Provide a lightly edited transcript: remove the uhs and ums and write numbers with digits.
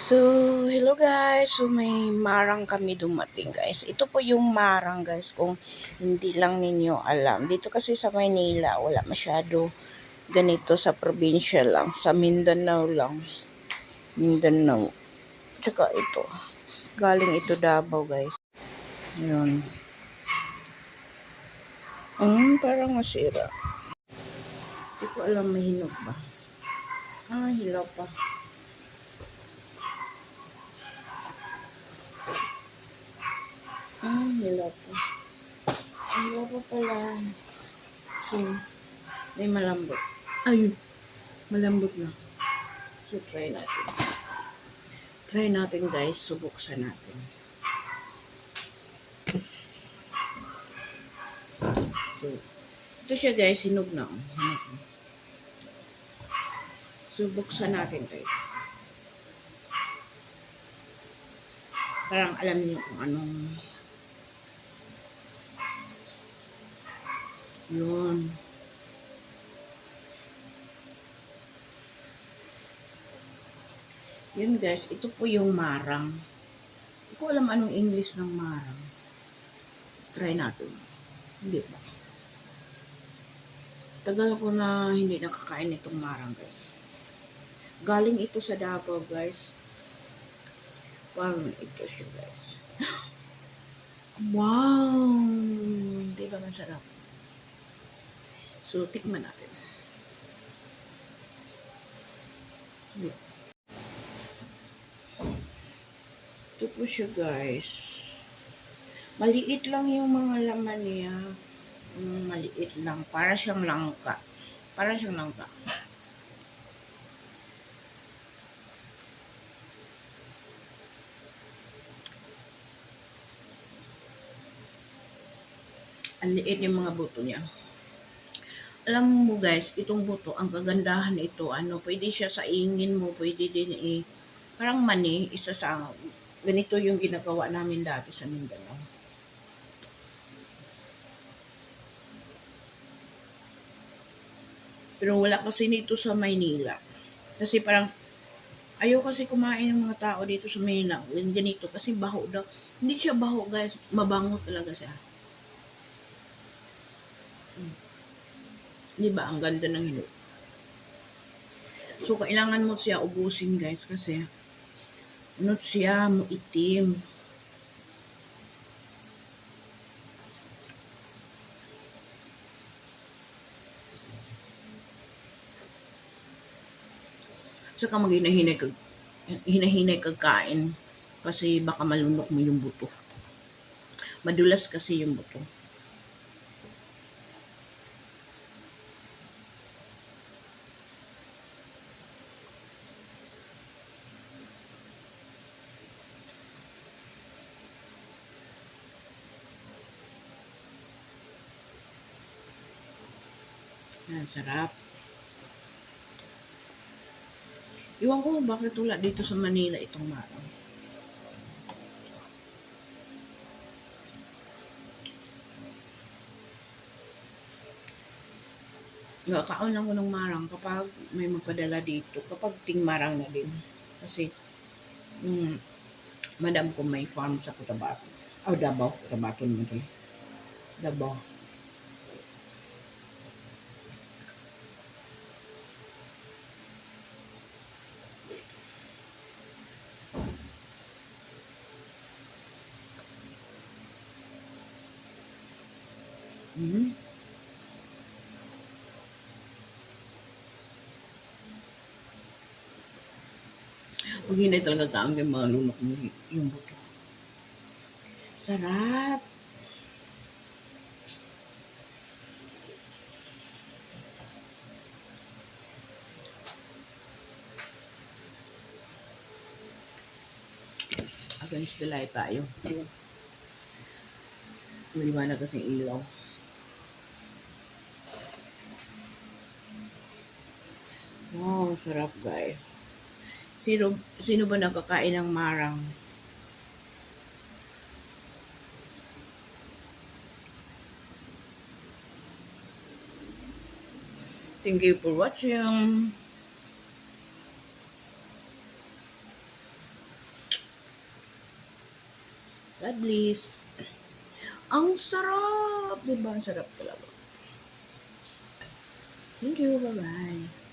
So, hello guys. So, may marang kami dumating guys. Ito po yung marang guys, kung hindi lang ninyo alam. Dito kasi sa Maynila, wala masyado ganito sa probinsya lang. Sa Mindanao lang. Mindanao. Tsaka ito. Galing ito Davao guys. Yun. Parang masira. Hindi ko alam mahinog ba. Hilaw pa. Hilaw pa. Hilaw pa pala. So, may malambot. Ayun. Malambot na. So, try natin. Try natin guys. Subuksan natin. So, ito siya guys. Hinog na. Hinog na. Subuksan natin guys. Parang alam niyo kung anong yun. Yun guys. Ito po yung marang. Hindi ko alam anong English ng marang. Try natin. Hindi pa. Tagal ko na hindi nakakain itong marang guys. Galing ito sa Davao guys. Parang ito siya guys. Wow! Di ba masarap? So, tikman natin. Ito po siya guys. Maliit lang yung mga laman niya. Maliit lang. Para siyang langka. Para siyang langka. Ang liit yung mga buto niya. Alam mo guys, itong buto, ang kagandahan ito, pwede siya sa ingin mo, pwede din parang mani, isa sa, ganito yung ginagawa namin dati sa Mindanao. Pero wala kasi nito sa Maynila. Kasi parang, ayaw kasi kumain ng mga tao dito sa Maynila, ganito, kasi baho daw. Hindi siya baho guys, mabango talaga siya. Di ba? Ang ganda ng hinog. So, kailangan mo siya ubusin guys kasi siya, itim. Saka hinahinay kag kain kasi baka malunok mo yung buto. Madulas kasi yung buto. Sarap. Iwan ko bakit wala dito sa Manila itong marang. Nakakaon lang ko ng marang kapag may magpadala dito. Kapag marang na din. Kasi, madam ko may farm sa Cotabato. Davao. Cotabato naman ito. Davao. Pag hindi talaga kaam yung mga lunok mo yung buto. Sarap. Against the light tayo. Maliwanag kasi ilaw. Wow, sarap guys. Sino ba nakakain ng marang? Thank you for watching. God bless. Ang sarap! Diba? Ang sarap talaga. Thank you. Bye-bye.